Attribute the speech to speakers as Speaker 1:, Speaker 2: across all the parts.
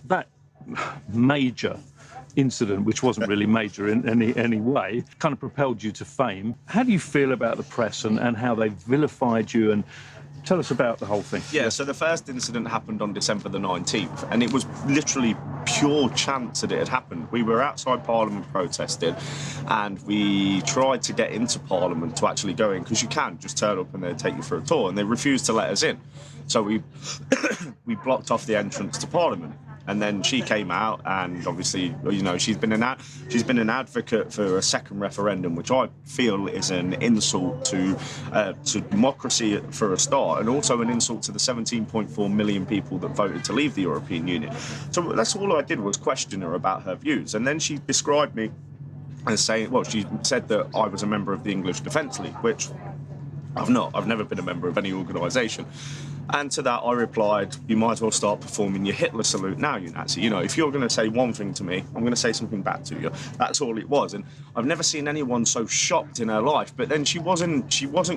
Speaker 1: that major incident, which wasn't really major in any way, kind of propelled you to fame. How do you feel about the press and how they vilified you? And tell us about the whole thing.
Speaker 2: Yeah, so the first incident happened on December the 19th, and it was literally pure chance that it had happened. We were outside Parliament protesting, and we tried to get into Parliament to actually go in, because you can just turn up and they'll take you for a tour, and they refused to let us in. So we blocked off the entrance to Parliament. And then she came out, and obviously, you know, she's been an advocate for a second referendum, which I feel is an insult to democracy for a start, and also an insult to the 17.4 million people that voted to leave the European Union. So that's all I did, was question her about her views, and then she described me as saying, well, she said that I was a member of the English Defence League, which I've not. I've never been a member of any organisation. And to that I replied, you might as well start performing your Hitler salute now, you Nazi. You know, if you're going to say one thing to me, I'm going to say something back to you. That's all it was. And I've never seen anyone so shocked in her life. But then she wasn't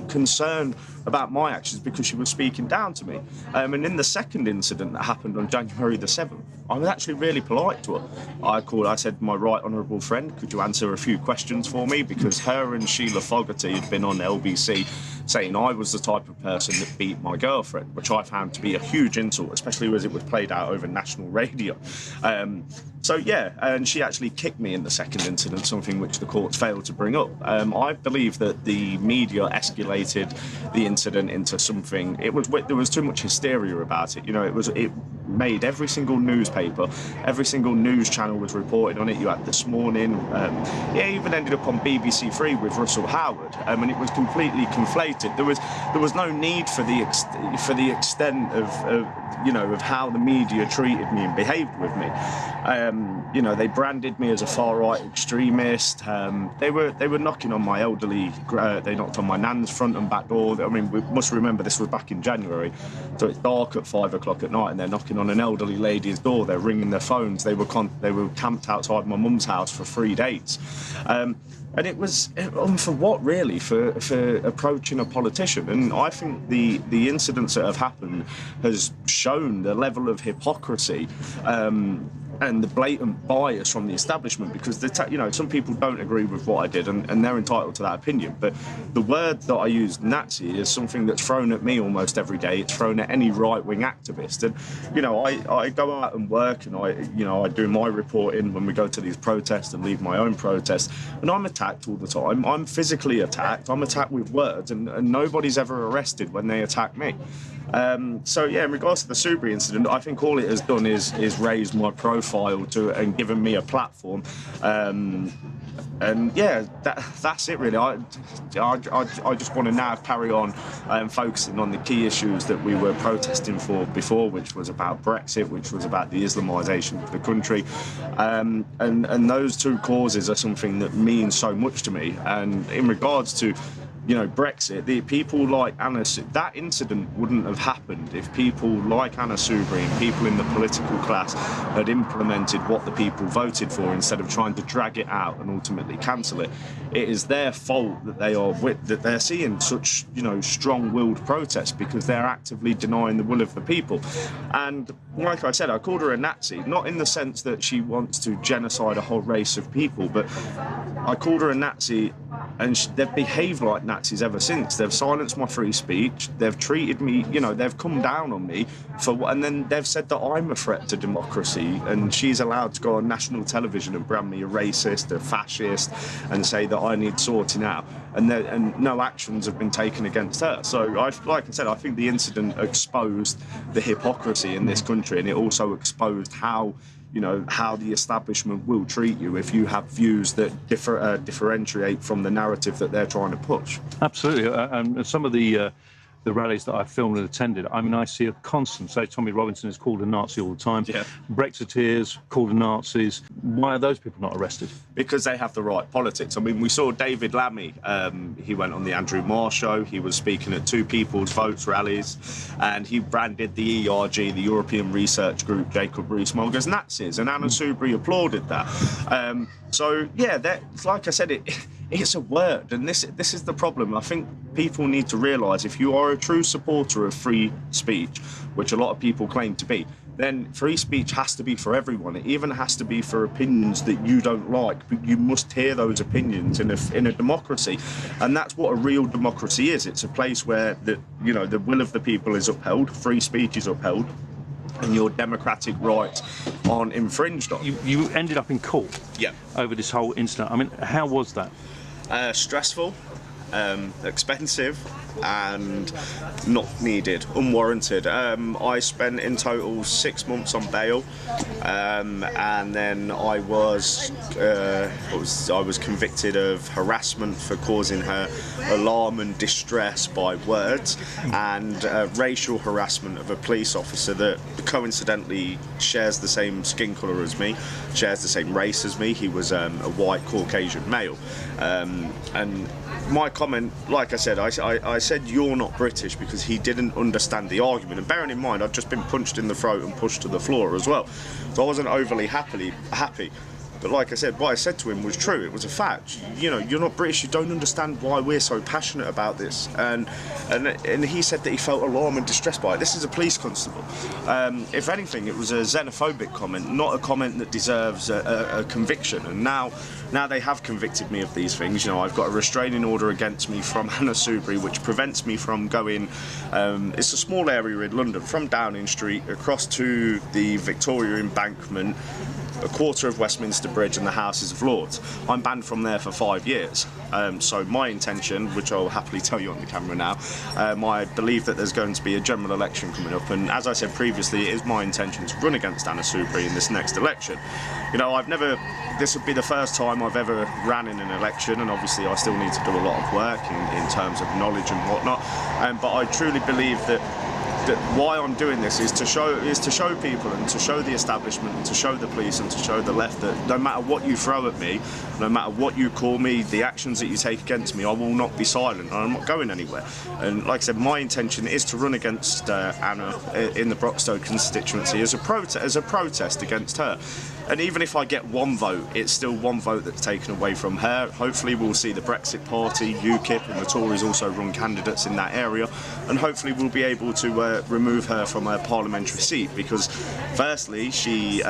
Speaker 2: concerned about my actions, because she was speaking down to me. And in the second incident that happened on January the 7th, I was actually really polite to her. I said, my right honourable friend, could you answer a few questions for me? Because her and Sheila Fogarty had been on LBC saying I was the type of person that beat my girlfriend, which I found to be a huge insult, especially as it was played out over national radio. So yeah, and she actually kicked me in the second incident, something which the courts failed to bring up. I believe that the media escalated the incident into something. There was too much hysteria about it. You know, it made every single newspaper, every single news channel was reporting on it. You had This Morning, it even ended up on BBC Three with Russell Howard, and it was completely conflated. There was no need for the extent of how the media treated me and behaved with me. You know, they branded me as a far-right extremist. They were knocking on my elderly. They knocked on my nan's front and back door. I mean, we must remember this was back in January, so it's dark at 5 o'clock at night, and they're knocking on an elderly lady's door. They're ringing their phones. They were camped outside my mum's house for 3 days. And it was for what, really? For approaching a politician. And I think the incidents that have happened has shown the level of hypocrisy and the blatant bias from the establishment, because some people don't agree with what I did, and they're entitled to that opinion. But the word that I use, Nazi, is something that's thrown at me almost every day. It's thrown at any right-wing activist. And I go out and work, and I do my reporting when we go to these protests and lead my own protests, and I'm attacked all the time. I'm physically attacked. I'm attacked with words, and nobody's ever arrested when they attack me. So yeah, in regards to the Soubry incident, I think all it has done is raise my profile and given me a platform. And yeah, that's it really. I just want to now carry on focusing on the key issues that we were protesting for before, which was about Brexit, which was about the Islamisation of the country, and those two causes are something that means so much to me. And in regards to Brexit, the people like Anna, that incident wouldn't have happened if people like Anna Soubry and people in the political class had implemented what the people voted for instead of trying to drag it out and ultimately cancel it. It is their fault that they're seeing such, strong-willed protests, because they're actively denying the will of the people. And like I said, I called her a Nazi, not in the sense that she wants to genocide a whole race of people, but I called her a Nazi, and they've behaved like Nazis ever since. They've silenced my free speech. They've treated me, they've come down on me and then they've said that I'm a threat to democracy, and she's allowed to go on national television and brand me a racist, a fascist, and say that I need sorting out. And no actions have been taken against her. So, like I said, I think the incident exposed the hypocrisy in this country, and it also exposed how the establishment will treat you if you have views that differentiate from the narrative that they're trying to push.
Speaker 1: Absolutely. And some of the rallies that I've filmed and attended, I mean, I see a constant, say Tommy Robinson is called a Nazi all the time.
Speaker 2: Yeah.
Speaker 1: Brexiteers called Nazis. Why are those people not arrested?
Speaker 2: Because they have the right politics. I mean, we saw David Lammy. He went on the Andrew Marr show. He was speaking at two People's Votes rallies, and he branded the ERG, the European Research Group, Jacob Rees-Mogg, as Nazis, and Anna Soubry applauded that. So yeah, like I said, it's a word, and this is the problem. I think people need to realise, if you are a true supporter of free speech, which a lot of people claim to be, then free speech has to be for everyone. It even has to be for opinions that you don't like, but you must hear those opinions in a democracy. And that's what a real democracy is. It's a place where the will of the people is upheld, free speech is upheld, and your democratic rights aren't infringed on.
Speaker 1: You ended up in court over this whole incident. I mean, how was that?
Speaker 2: Stressful, expensive, and not needed, unwarranted. I spent in total 6 months on bail, and then I was convicted of harassment for causing her alarm and distress by words, and racial harassment of a police officer that coincidentally shares the same skin colour as me, shares the same race as me. He was a white Caucasian male, and my comment, like I said, I said you're not British because he didn't understand the argument. And bearing in mind, I'd just been punched in the throat and pushed to the floor as well, so I wasn't overly happy. But like I said, what I said to him was true. It was a fact. You know, you're not British. You don't understand why we're so passionate about this. And he said that he felt alarm and distressed by it. This is a police constable. If anything, it was a xenophobic comment, not a comment that deserves a conviction. And now they have convicted me of these things. You know, I've got a restraining order against me from Anna Soubry, which prevents me from going. It's a small area in London, from Downing Street across to the Victoria Embankment, a quarter of Westminster Bridge and the Houses of Lords. I'm banned from there for 5 years. So my intention, which I'll happily tell you on the camera now, I believe that there's going to be a general election coming up, and as I said previously, it is my intention to run against Anna Soubry in this next election. You know, this would be the first time I've ever ran in an election, and obviously I still need to do a lot of work in terms of knowledge and whatnot, but I truly believe that why I'm doing this is to show people, and to show the establishment, and to show the police, and to show the left that no matter what you throw at me, no matter what you call me, the actions that you take against me, I will not be silent, and I'm not going anywhere. And like I said, my intention is to run against Anna in the Broxtowe constituency as a protest against her. And even if I get one vote, it's still one vote that's taken away from her. Hopefully we'll see the Brexit Party, UKIP and the Tories also run candidates in that area, and hopefully we'll be able to remove her from her parliamentary seat, because firstly, she,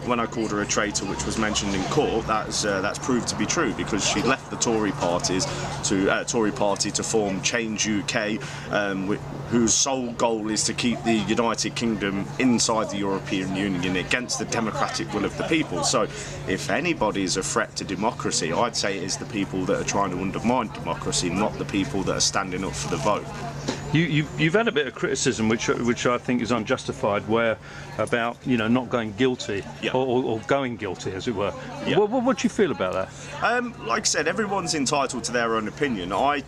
Speaker 2: when I called her a traitor, which was mentioned in court, that's proved to be true, because she left the Tory Party to form Change UK, whose sole goal is to keep the United Kingdom inside the European Union against the democratic will of the people. So if anybody is a threat to democracy, I'd say it is the people that are trying to undermine democracy, not the people that are standing up for the vote.
Speaker 1: You've had a bit of criticism, which I think is unjustified, about not going guilty, or going guilty, as it were.
Speaker 2: Yeah.
Speaker 1: What do you feel about that?
Speaker 2: Like I said, everyone's entitled to their own opinion. I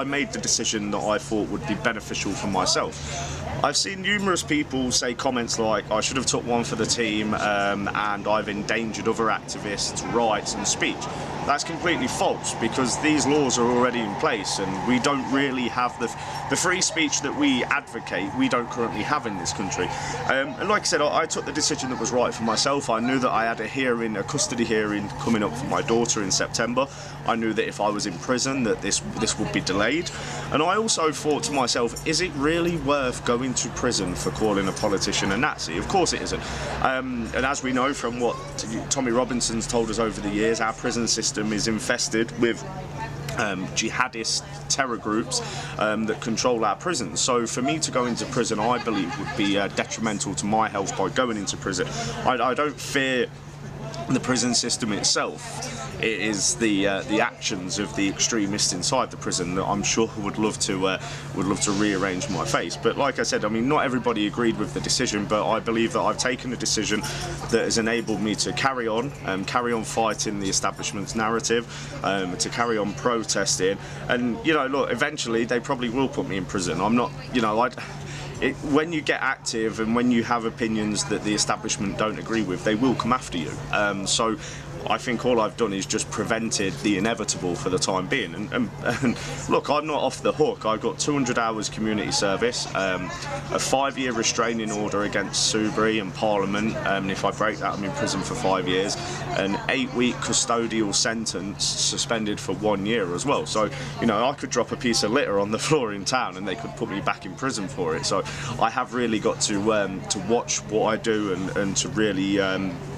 Speaker 2: made the decision that I thought would be beneficial for myself. I've seen numerous people say comments like, I should have took one for the team, and I've endangered other activists' rights and speech. That's completely false, because these laws are already in place, and we don't really have the free speech that we advocate, we don't currently have in this country. And like I said, I took the decision that was right for myself. I knew that I had a custody hearing coming up for my daughter in September. I knew that if I was in prison that this would be delayed. And I also thought to myself, is it really worth going to prison for calling a politician a Nazi? Of course it isn't. And as we know from what Tommy Robinson's told us over the years, our prison system is infested with jihadist terror groups that control our prisons. So for me to go into prison, I believe, would be detrimental to my health by going into prison. I don't fear the prison system itself. It is the actions of the extremists inside the prison that I'm sure would love to rearrange my face. But like I said, I mean, not everybody agreed with the decision, but I believe that I've taken a decision that has enabled me to carry on fighting the establishment's narrative, to carry on protesting, and look, eventually they probably will put me in prison. I'm not, when you get active and when you have opinions that the establishment don't agree with, they will come after you. So I think all I've done is just prevented the inevitable for the time being. And look, I'm not off the hook. I've got 200 hours community service, a 5-year restraining order against Soubry and Parliament, and if I break that, I'm in prison for 5 years, an 8-week custodial sentence, suspended for 1 year as well. So, you know, I could drop a piece of litter on the floor in town and they could put me back in prison for it. So I have really got to watch what I do and to really,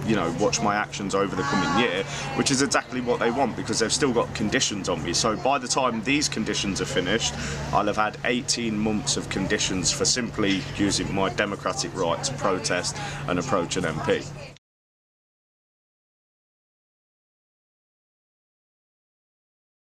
Speaker 2: you know, watch my actions over the coming year, which is exactly what they want, because they've still got conditions on me. So by the time these conditions are finished, I'll have had 18 months of conditions for simply using my democratic right to protest and approach an MP.